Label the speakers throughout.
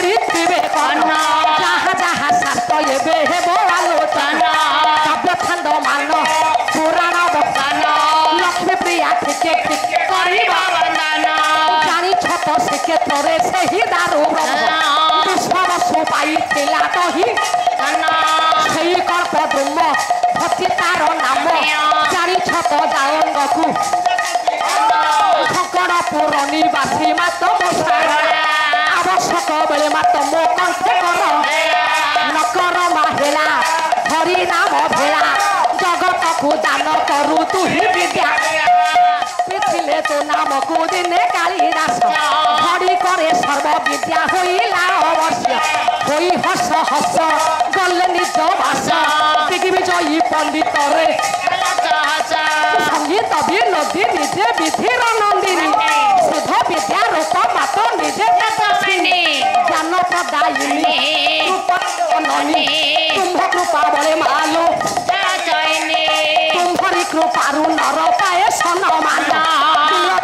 Speaker 1: फेरिथिबे कर्ण जहाँ जहाँ शास्त्र एबे हेबो आलोचना काव्य छंद मान पुराण बखान लक्ष्मी प्रिया ठिके ठिके करिबा वंदन जानी छत से क्षेत्र से ही दारू विश्वर सुपाई थिला तही সেই কল্প ব্রহ্ম হচ্ছে তার নাম জানি ছত জায়ঙ্গকু শঙ্করপুর নিবাসী মাত আবশ্যক বেলে মাত মো কণ্ঠে কর নকর মাহেলা হরি নাম ভেলা জগতকু দান করু তুহি বিদ্যা পিছিলে তো নামকু দিনে কালিদাস ঘড়ি করে সর্ববিদ্যা হইলা অবশ্য হই হস হস গলে নিজ বাস পৃথিবী জয়ী পণ্ডিত রে সঙ্গীত বিনোদী নিজে বিধির নন্দিনী শুদ্ধ বিদ্যা রূপ মাত নিজে জ্ঞান প্রদায়িনী রূপনী তুম্ভ কৃপা বলে মালো তুম্ভরি কৃপারু নর পায়ে সনমান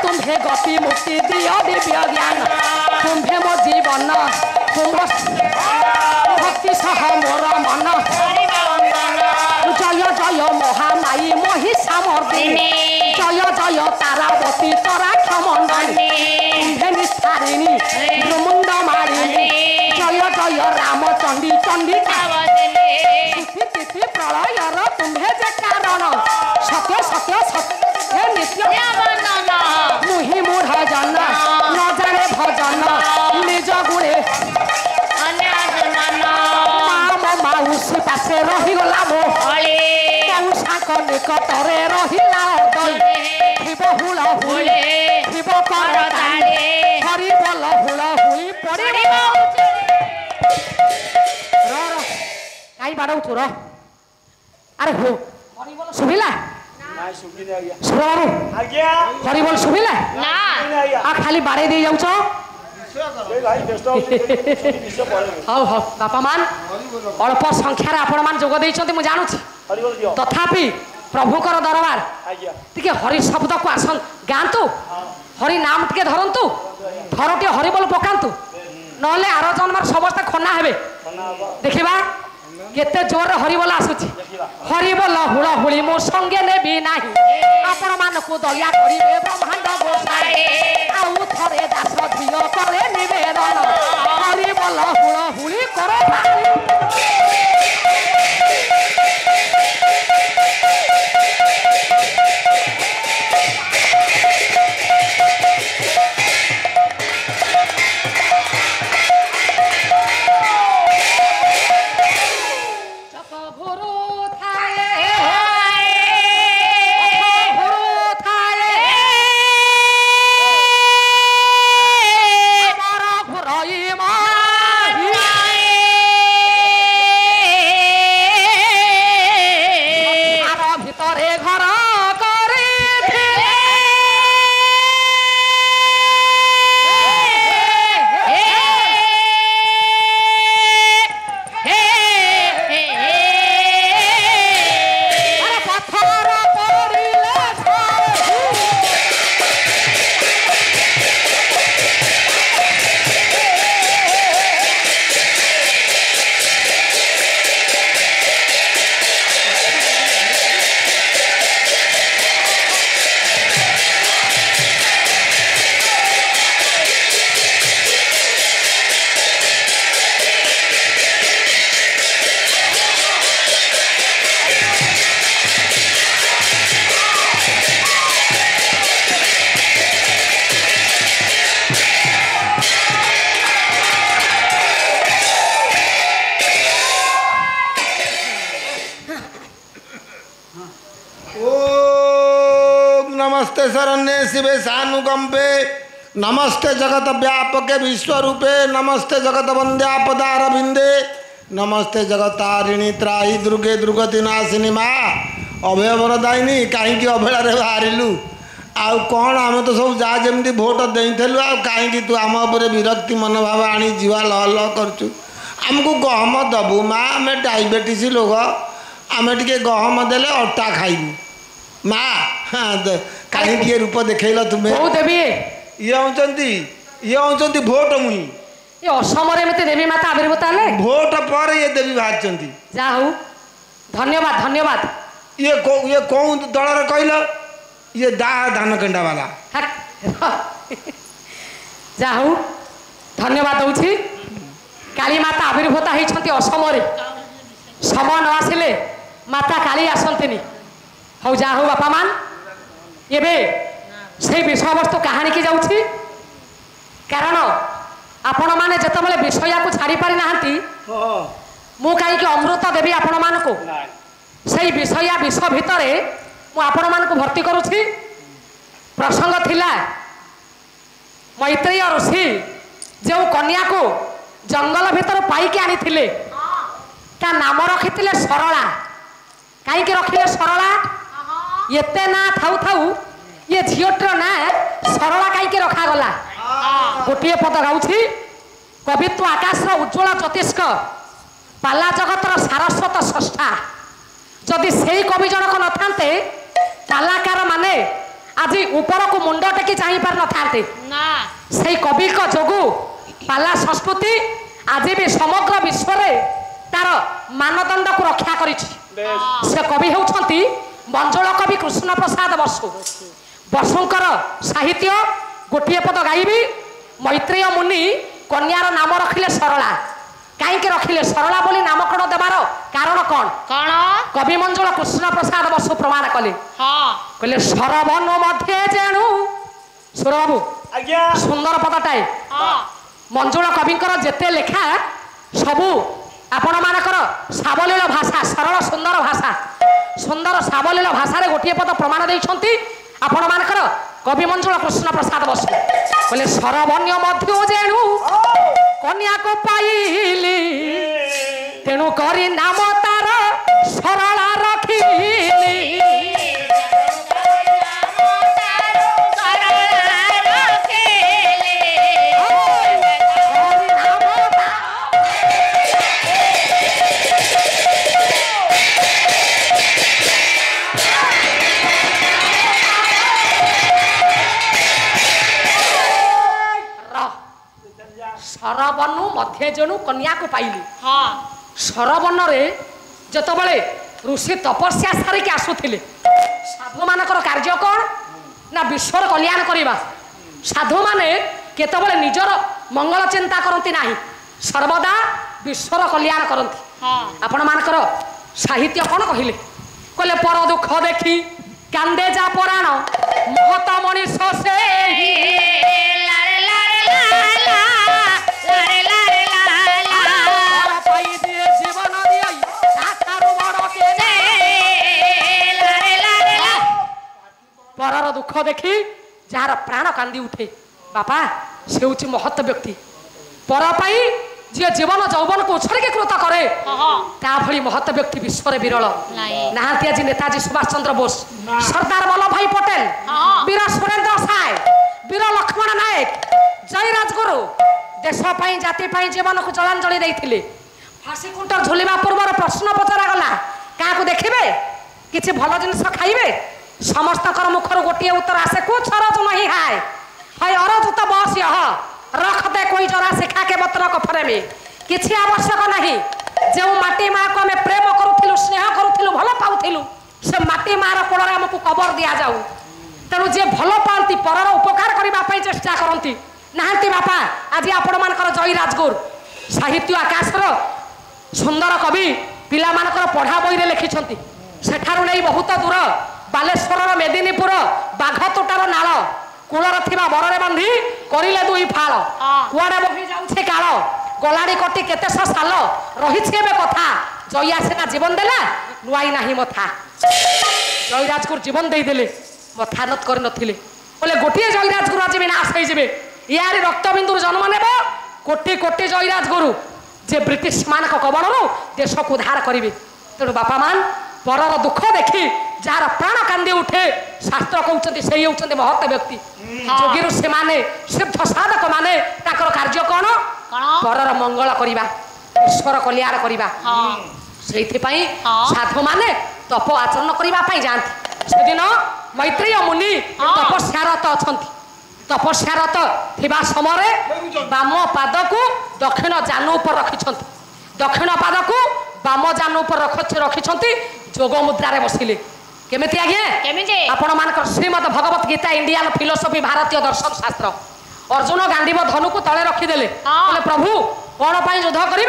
Speaker 1: तुम्हे गति मुक्ति दियो दिव्य ज्ञान तुम्हे मो जीवन तुम भक्ति सह मोर मन जय जय महामाई महिषामर्दिनी जय जय तारावती तरा क्षमंडली तुम्हे निस्तारिणी ब्रह्मंड मारिणी जय जय रामचंडी चंडिका तिथि प्रलयर तुम्हे जे कारण सत्य सत्य सत्य नित्य मुहि मूढ़ जन न जाने भजन निज गुणे माउसी पासे रहीगला मो मौसाक निकटरे रहिला शिव हुल हुले शिव कर हरि बल हुल हुई पड़े काई बाड़ौ तुर अरे हो सुभिला हरिबोल शुभिला आ खाली बाड़े दे जाउछ हाँ हाँ बापा मान अल्प संख्यार आपण मान जोग देइछन्ति मु जानुछि तथापि प्रभुकर दरबार टिके हरि शब्द को आसन गांतु हरि नाम टिके धरंतु थरटे हरिबोल पकांतु नले आरो जन्मर समस्त खना हेबे देखिबा केते जोर हरिबोल आसुछि हरिबोल हुळ हुळी मो संगे नेबी नाही आपण मानको दया करिबे ब्रह्मांड गोसाई आउ थरे दास धियो करे निवेदन हरिबोल हुळ हुळी करो
Speaker 2: नमस्ते शरण्ये शिवे सानुकंपे नमस्ते जगत व्यापके विश्वरूपे नमस्ते जगत वंद्यापदारविंदे नमस्ते जगतारिणी त्राही दुर्गे दुर्गति नाशिनी माँ अभय वरदायिनी कहीं अवहेलार बाहरिलु आउ कौन आम तो सब जहाँ जमी भोट देलु आ कहीं तू आम उपर विरक्ति मनोभाव आनी जीवा लह लह करचु आमको गहम दबु माँ आम डायबेटीस लोग आम टे गहम देले अटा खाइबू माँ हाँ कहीं किए रूप देखल तुम्हें
Speaker 1: देवी
Speaker 2: ये हूँ भोट मुई
Speaker 1: ये असमरे एमती देवी माता आविर्भूत हेले
Speaker 2: भोट पर ये देवी बाहर
Speaker 1: जा हूँ धन्यवाद धन्यवाद
Speaker 2: ये कौन दल कहल ये धान केंडा वाला
Speaker 1: जा हूँ धन्यवाद दूची काली माता आविर्भूत होती असमरे समय न आसिले माता काली आसती हौ जा हूँ बापा मान एबे से विषय वस्तु कहानी की जाऊँगी कारण आपण मैंने जिते विषया को छाड़ी पारि ना मु कहीं अमृत देवी आपण मान को से विषया विष भितर आपण मान को भर्ती करुछि प्रसंग थिला मैत्रेय ऋषि जो कन्या को जंगल भितर पाइक आनी थिले ता नाम रखिथिले सरला कहीं रखिले सरला एते ना थाउ थाउ ये झीटर ना सरला कहीं रखागला गोटे पद गाउछि कवित्व आकाशर उज्ज्वल ज्योतिष्क पाला जगतर सारस्वत स्रष्टा जदि से कवि जनक न थांते कलाकार माने आज ऊपर को मुंड टेकी चाही पार न थांते से कवि को जोगु पाला संस्कृति आज भी समग्र विश्व रे तार मानदंड को रक्षा करिछि से कवि होउछंती मंजुल कवि कृष्ण प्रसाद बसु बसुंकर साहित्य गोटे पद गाइबी मैत्रेय मुनि कन्यार नाम रखिले सरला कहीं रखिले सरला बोली नामकरण देवार कारण कौन
Speaker 3: कौन
Speaker 1: कवि मंजुल कृष्ण प्रसाद बसु प्रमाण कले कहले सरवन मध्य जेणु सुर बाबू सुंदर पदटाए मंजुल कविंकर जेते लेखा सबू आपण मानकर सावलील भाषा सरल सुंदर भाषा सुंदर सावलील भाषा रे गोटे पद प्रमाण देइछंती आपण मानकर कवि मंजुल कृष्ण प्रसाद बसु बोले सरवन्य मध्य जेणु कन्या को पाइली तेणु करी नाम तार सरला रखिली सरवनु मध्य जेणु कन्या को पाइली सरवन रे जतबले ऋषि तपस्या सारिक आसुथिले साधु मानकर कार्य कौन ना विश्वर कल्याण करवा साधु माने केतबले निजर मंगल चिंता करती नाही सर्वदा विश्वर कल्याण करती आपण मानकर साहित्य कौन कहले कहले पर दुख देखी कांदे जा पराण महत मनीष से परर दुख देखी जार प्राण कांदी उठे बापा से हूँ महत्व व्यक्ति पर जी जीवन जौवन को उत्सर्गीकृत करे भली महत्व व्यक्ति विश्व विरल नहांती आज नेताजी सुभाष चंद्र बोस सरदार वल्लभ भाई पटेल वीर सुरेंद्र साय वीर लक्ष्मण नायक जय राजगुरु देश जाति जीवन को जलांजलि देते फाँसी खुंटर झुलिवा पूर्व प्रश्न पचरा गला क्या देखिए किसी भल जिन खाइबे समस्त मुखर गोटे उत्तर आसे कुछ अरज नहीं है अरज तो बस यह रख दे कोई जरा शिखा के बतर कफरे में किसी आवश्यक नहीं जो माटी माँ को आम प्रेम करूँ स्नेह करूँ भल पाऊलु से माटी मार कोल आमको कबर दि जाऊ तेणु जी भल पाती परर उपकार करने चेष्टा करती नहांती बापा आज आपण मानकर जय राजगुर साहित्य आकाशर सुंदर कवि पिला मानकर पढ़ा बही लिखिं सेठारु नहीं बहुत दूर बालेश्वर मेदिनीपुर बाघ तोटार नाल कूलर थिबा बररे बंधी करिले दुई फाल कुआडे बही जाउछे काल गलाड़ी कटी केतेश साल रहिछे बे कथा जया सेना जीवन देला नुआई नाही मथा जय राजगुर जीवन दे देले मथा नत कर नथिले बोले गोटे जय राजगुरु आज विनाश हो जाए यार रक्तबिंदु जन्म नेब कोटी कोटी जय राजगुरु जे ब्रिटिश मान कबड़ू देश को उद्धार करेंगे तेणु बापा मान परर दुख देखी जार प्राण कांदी उठे शास्त्र कहते से होती महत्व व्यक्ति जोगी ऋषि माने सिद्ध साधक माने ताकर कार्य कौन परर मंगल करवा ईश्वर कल्याण करवा से साधु माने तप आचरण करने जाती से दिन मैत्रेय मुनि तपस्यारत अच्छा तपस्यारत थिबा समय बाम पाद को दक्षिण जानु ऊपर रखिछंती दक्षिण पाद को बाम जानु ऊपर रखिछंती जोग मुद्रा रे बसिले केमिति आज्ञा
Speaker 3: केमिति
Speaker 1: आपण मानकर श्रीमद भगवत गीता इंडियन फिलोसफी भारतीय दर्शन शास्त्र अर्जुन गांडीव धनु को तले रखिदेले बोले प्रभु कौन पाई युद्ध करी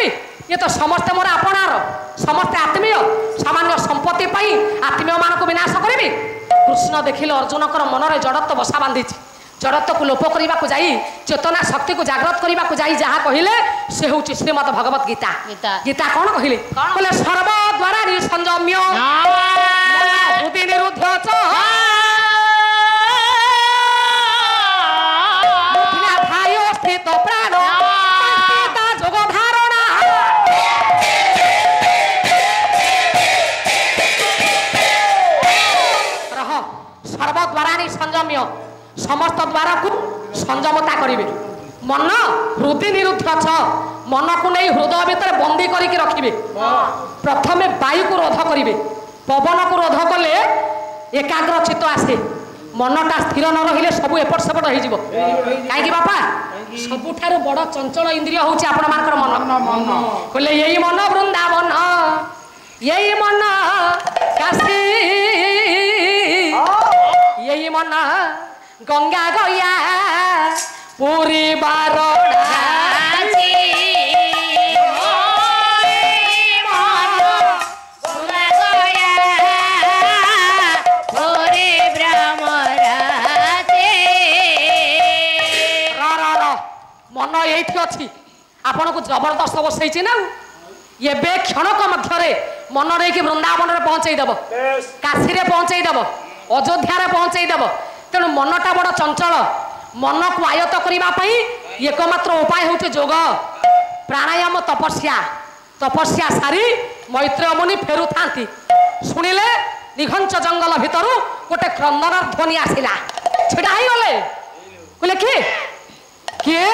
Speaker 1: ये तो समस्ते मोर आपणार समस्ते आत्मीय सामान्य संपत्ति पाई आत्मीय मान को विनाश करी कृष्ण देखिले अर्जुन मन में जड़त्व बसा बांधी जड़त्व को लोप करने को जाई चेतना शक्ति को जागृत करने को जाई जहाँ कहले से हूँ श्रीमद भगवत गीता गीता कौन कहले बोले सर्वद्वारा संयम्य बुद्धि निरुद्ध स्थित प्राण जोग धारणा रह सर्वद्वारा संयम्य समस्त द्वारा को संयमता करेंगे मन हृदय निरुद्ध मन को नहीं हृदय भीतर बंदी करके रखिए प्रथम वायु को रोध करेंगे पवन को रोध कले एकाग्र चित्त आसे मनटा स्थिर न रहिले सब एपट सेपट हो कहीं बापा सबुठार बड़ चंचल इंद्रिय हूँ आपण मानकर मन कहले यही मन वृंदावन यही मन काशी यही मन गंगा गया पूरी मन ये अच्छी आपण को जबरदस्त बसई ना ये क्षणक मध्य मन नहीं वृंदावन में पहुंचईदेव काशी में पहुंचईदेव अयोध्या पहुंचईदेव तेणु मनटा बड़ चंचल मन को आयत्त करने एकमात्र उपाय हूँ जोग प्राणायाम तपस्या सारी मैत्रेय मुनि फेरु था शुणिले निघंच जंगल भितर गोटे क्रंदन ध्वनि आसला छिड़ा ही गले कहले किए किए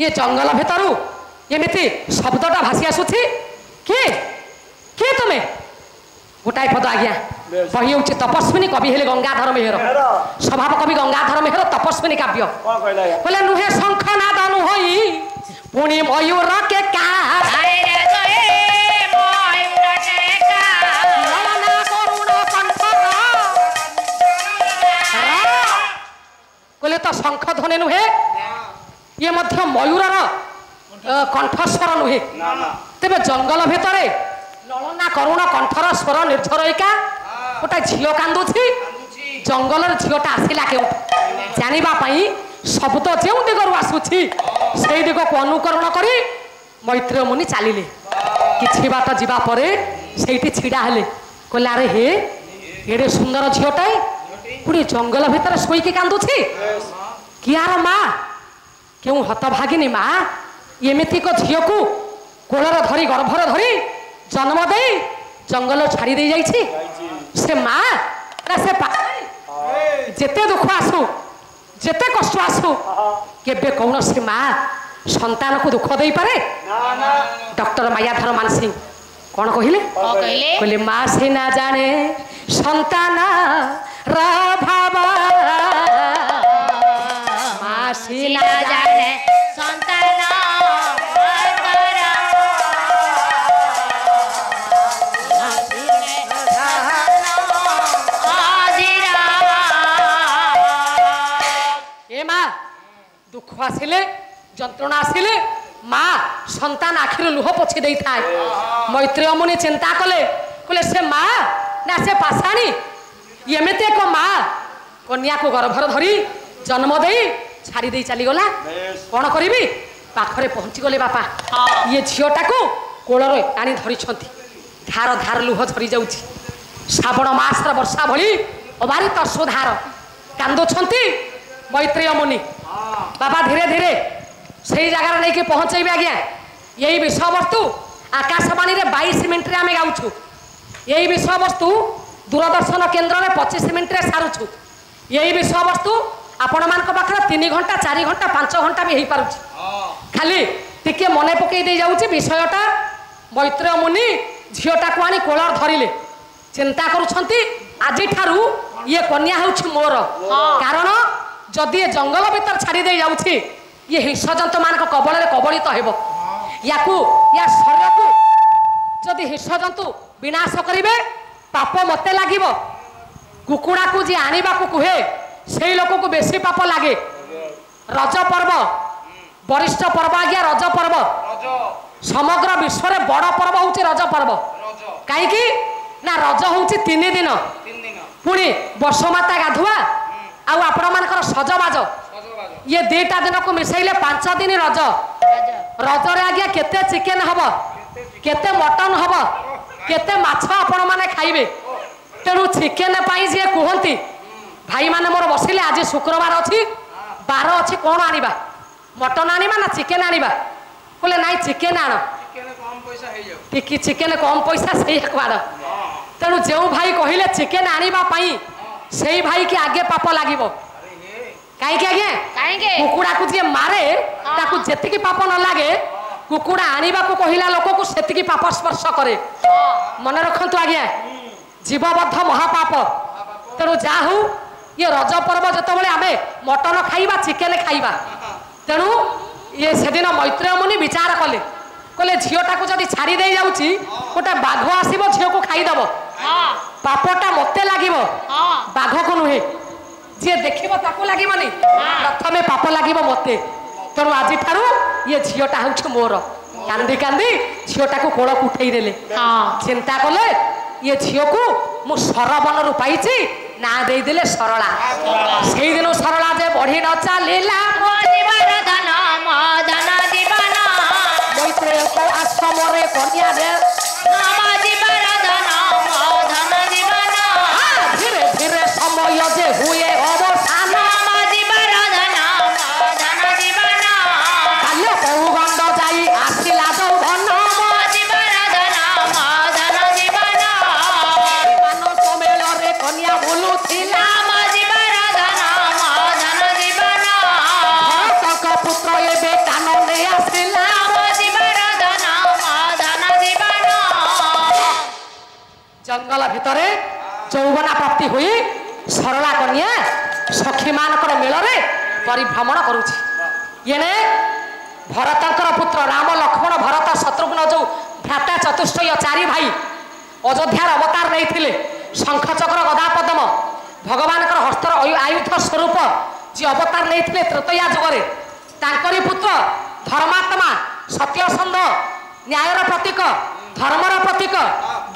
Speaker 1: ये जंगल भितर एमती शब्दटा भासी आसुची किए किए तुम्हें गोटाए पद आज्ञा बही हूँ तपस्विनी कवि हेले गंगाधर मेहर स्वभाव कवि गंगाधर मेहर तपस्विनी काव्य बोले नुहे शंखनाद नुहई पुणी मयूर के कहले तो शंख ध्वनि नुहे ये मध्य मयूर कंठस्वर नुहे तेरे जंगल भितर ललना करुण कंठर स्वर निर्झरईका गोटे झील कांदुची जंगल झीलटा आसला क्यों जानापी शब्द जो दिगरू आसूची से दिग को अनुकरण कर मैत्रेय मुनि चलिए कि बाट जावापर से छिड़ा हेले कहले अरे हे एडे सुंदर झीलटाए पुणी जंगल भितर शोईकी कांदुची कियार माँ क्यों हतभागिनी माँ एमती झील को कोलर धरी गर्भर धरी जन्म दे जंगल छाड़ी दे जाइए से माँ से जेते दुख आसू जेते कष्ट आसू केबे कौन से माँ संतान को दुख दे पारे डॉक्टर मायाधर मानसिंह कौन कहले कहले माँ से ना जाने संतान भाव माँ से ना जाने दुख आसिले जंत्रणा आसिले माँ संतान आखिर लुह पोछि दे था मैत्रेय मुनि चिंता कले कहले से माँ ना से पाषाणी एमती एक माँ कन्या को गर्भर धरी जन्म दे छाड़ी दे चलीगला कौन करी पाखरे पहुँची गले बापा ये झीलटा को कोलर आनी धरी धार धार लुह झरी जाऊँगी श्रावण मासर वर्षा भली अबारित अश्रुधार कांदुंट मैत्रेय मुनि बाबा धीरे धीरे से जगार नहीं पहुँचे आज्ञा यही विषय वस्तु आकाशवाणी 22 मिनिट आम गाँचु यही विषय वस्तु दूरदर्शन केन्द्र में 25 मिनिट सारुछु यही विषय वस्तु आपण मान पाखे 3 घंटा 4 घंटा 5 घंटा भी हो पार खाली टिके मन पकई दे जाऊँगी विषयटा मैत्रेय मुनि झीलटा को आनी कोलर धरिले चिंता करुछंती आज ये कन्या हूँ मोर कारण जदि ये जंगल भीतर छाड़ी दे जाऊँ ये हिंस जंतु मान कबल कबलित हो या शरीर को जदि हिंस जंतु विनाश करेंगे पाप मत लगे कुकुड़ा को जी आने को कहे से लोक को बेसी पाप लगे रज पर्व वरिष्ठ पर्व आज्ञा रज पर्व समग्र विश्व में बड़ पर्व हूँ रज पर्व कहीं ना रज हूँ 3 दिन पुणी वर्षमाता गाधुआ आपण मानकर सजबाज ये 2टा दिन को मिसैले 5 दिन रज रजरे आज्ञा केते चिकेन हम केते मटन हम केते माछ आपण माने खाइबे तेणु चिकेन पाई जे कहती भाई माने मोर बसिले आज शुक्रवार अच्छी 12 अच्छी कौन आनिबा मटन आनिबा ना चिकेन आनिबा बोले नाई चिकेन आण चिकेन कम पैसा से एक तेणु जो भाई कहले चिकेन आनिबा पाई से भाई की आगे पाप लागिब कहीं आगे कुकुड़ा को जी मारे ताकू जेतिकी पाप न लगे कुकुड़ा आनिबा को कहला लोक को सेतिकी पाप स्पर्श करे मन रखंतु आज्ञा जीवबद्ध महापाप तेणु जा हूँ ये रज पर्व जो आमे मटन खाइबा चिकेन खाइबा तेणु ये सेदिन मैत्रेय मुनि विचार कले कहले झीटा को जब छाड़ी दे जाऊँगी गोटे बाघ आसब झील को खाईदब पापटा मत लगे बाघ को नुहे जी देख लगे प्रथम पाप लगे मत तेणु आज ये झीटा हूँ मोर कांदी कांदी झीटा को कोल को उठे देले चिंता कले ये झील को मु सरबन रु पाई ना देदेले सरला से दिन सरला जे बढ़ी न चलिला मैत्रेय आश्रम कन्या धीरे धीरे समय जे हुए अवसान काल्य बहुगंड जाई आसिला यौवन मानस मेल कन्या बुलुथिला भरतक पुत्र एबे कानने आसिला जंगल भितर यौवना प्राप्ति हुई सरला कन्या सखी मानकर मेल परिभ्रमण करुछि येने भरतंकर पुत्र राम लक्ष्मण भरत शत्रुघ्न जो भ्राता चतुष्टय 4 भाई अयोध्यार अवतार नहीं शंखचक्र गदा पद्म भगवान हस्तर आयुध स्वरूप जी अवतार नहीं त्रेतया जुगरे तांकरी पुत्र धर्मात्मा सत्यसंध न्यायर प्रतीक धर्मर प्रतीक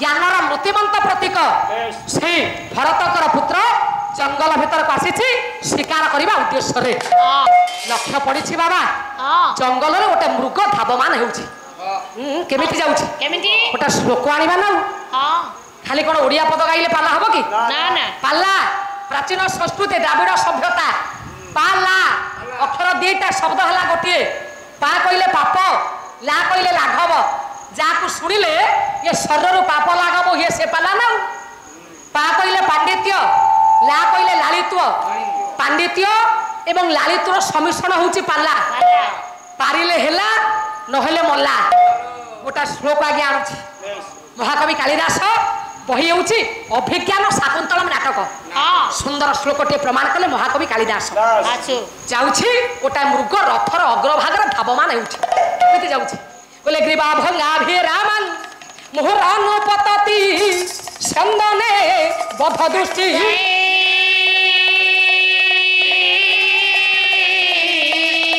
Speaker 1: ज्ञानर मूर्तिमंत प्रतीक से भरतकर पुत्र जंगल भीतर को आसी शिकार करने उद्देश्य लक्ष्य पड़ी बाबा जंगल गोटे मृग धावमान होमी गोटे श्लोक आना ना खाली कौन ओडिया पद गाइले पाला हम कि पाला प्राचीन संस्कृति द्राविड़ सभ्यता पाला अक्षर 2टा शब्द है गोटे पा कहले पाप ला कहले लाघव जहाँ शुणिले ये शरीर पाप लागब ये से पाला ना पा कहले पांडित्य ला कहले लालित्व पांडित्य एवं लालित्वर समिश्रण होची पाला पारिले हेला नहेले मल्ला गोटा श्लोक आगे आनुछि महाकवि कालिदास बही होची अभिज्ञान शाकुंतलम नाटक सुंदर श्लोकटे प्रमाण कले महाकवि कालिदास जाउछि गोटा मृग रथर अग्रभागर धावमान होछि जाउछि बोले ग्रीवा भंगा भी रामन मुहुरानुपतति संदने बध दृष्टि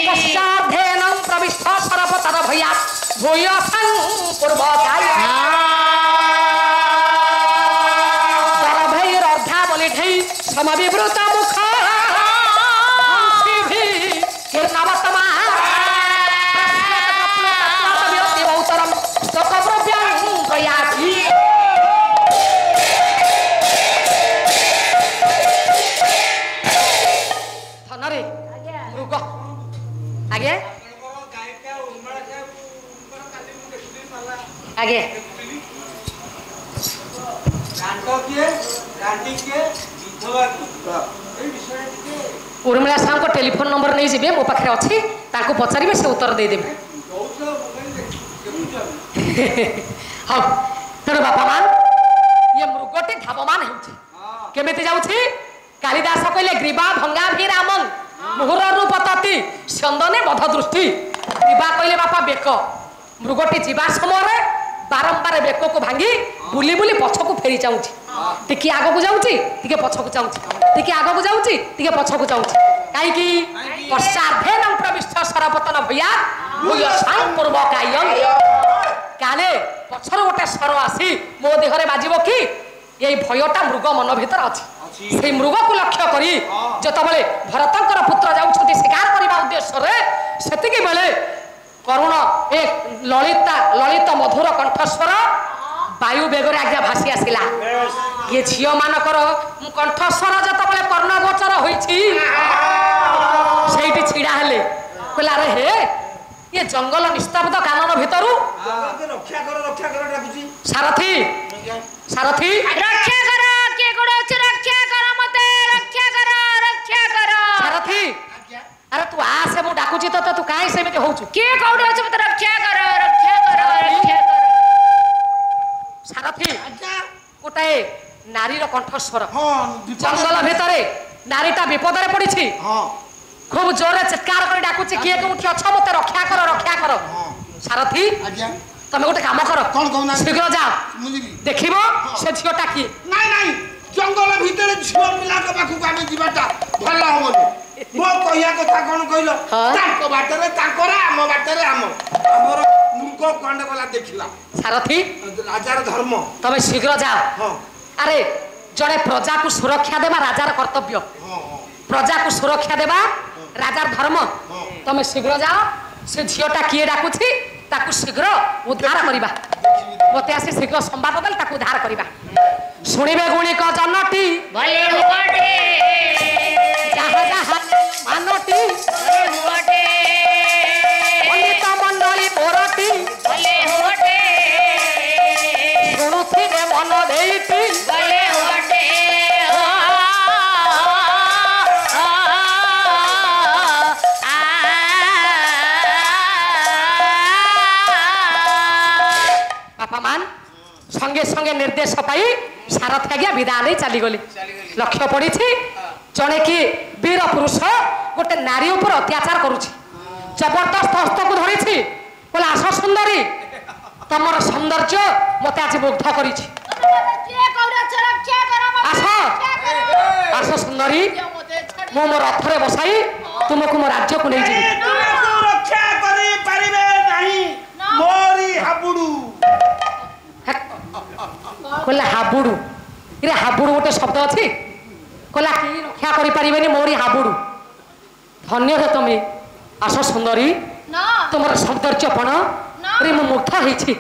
Speaker 1: पश्चाद्धेनं प्रविष्ट सरपतर भया भूयसं पूर्वकाय सरभैरर्धा बलिढै समविवृत मुख हंसिभिः कीर्णवतमा मृग आगे आगे उर्मिला साहब को टेलीफोन नंबर नहीं जी मो पाखे अच्छी पचारे से उत्तर देदेवे हाँ तेणु बापा मान ये मृगटी धावमान हो केमिति जाउछि कालिदास कहले ग्रीवा भंगा भी रामन मुहुररु पतति चंदने बध दृष्टि ग्रीवा कहले बापा बेक मृगटी जीवा समय बारंबार बेक को भांगी बुली बुली पछकु फेरी जाउछि टिके आगो को जाउछि टिके पछकु जाउछि टिके आगो को जाउछि टिके पछकु जाउछि काई की पश्चार्थेन प्रविष्ट सरपतन भैया भूय सांग पूर्व कायम काले पछर गोटे सर आसी मो देहरे बाजिबो की ये भयटा मृग मन भीतर अछि से मृग को लक्ष्य करी जतबले भरतंकर पुत्र जाउछथि शिकार करबा उद्देश्य रे सेतिके बेले करुण एक ललित मधुर कंठस्वर वायु बेगरे आज्ञा भासी आसिला ये झियो मानकर कंठस्वर जतबले कर्णगोचर होईछि सेठी छिड़ा हेले कहला रे हे ये जंगल निस्तब्ध कानन भितरु
Speaker 2: रक्षा कर डाकुची
Speaker 1: सारथी सारथी
Speaker 3: रक्षा करो के कोडो रक्षा करो मते रक्षा करो
Speaker 1: सारथी अरे तू आसे मु डाकुची तो तू काहे सेमिते होउछु
Speaker 3: के कोडो मते रक्षा करो
Speaker 1: सारथी गोटाए नारीर कंठस्वर
Speaker 2: हां
Speaker 1: जंगल भितरे नारीटा विपदरे पड़िछि
Speaker 2: हां
Speaker 1: खूब जोरे चित्कार कर डाकुची किए कोठी अछ मते रक्षा कर सारथी
Speaker 2: आज्ञा
Speaker 1: तमे गोटे काम कर
Speaker 2: कोन कहना
Speaker 1: शीघ्र जा
Speaker 2: मुजिबी
Speaker 1: देखिबो से झियोटा की
Speaker 2: नहीं जंगल भितर झियो पिला के पाखु आमे जीवाटा भला होबो मो कहिया कथा कोन कहिलो ताको बाटरे ताकोरा आम बाटरे हमर मुर्ग कांडे वाला देखिला
Speaker 1: सारथी
Speaker 2: राजार धर्म
Speaker 1: तमे शीघ्र जा
Speaker 2: हां
Speaker 1: अरे जड़े प्रजा को सुरक्षा देवा राजार कर्तव्य प्रजा को सुरक्षा देवा राजार धर्म तमे शीघ्र जाओ से झियोटा किए डाकुछि ताकू शीघ्र उद्धार करिबा मते आसी शीघ्र संवाद देल ताकू उद्धार करिबा सुनिबे गुणिक जनटी
Speaker 3: भले हुआटे
Speaker 1: जहाँ जहाँ मानटी
Speaker 3: भले हुआटे
Speaker 1: पंडित मंडली मोरटी
Speaker 3: भले हुआटे
Speaker 1: शुणुथिबे मन देईटी
Speaker 3: भले हुआटे
Speaker 1: बापामान संगे संगे निर्देश पाई सारथी आज्ञा विदा नहीं चली गली लक्ष्य पड़ी जड़े कि वीर पुरुष गोटे नारी उपर अत्याचार करुछि जबरदस्त हस्त को धरी बोले आस सुंदरी तमर सौंदर्य मत आज मुग्ध करी आस आस सुंदरी मु मोर रथरे बसाई तुमको मो राज्य को नहीं जीवी
Speaker 2: रक्षा करि परिबे नहीं मोरी हाबुडू
Speaker 1: कहला हाबुडू इरे हाबुडू गोटे शब्द अच्छी कहला कि रक्षा करि परिबेनी मोरी हाबुडू धन्य हो तुम आस सुंदरी तुमर सौंदर्यपण रे मु मुग्ध होइछि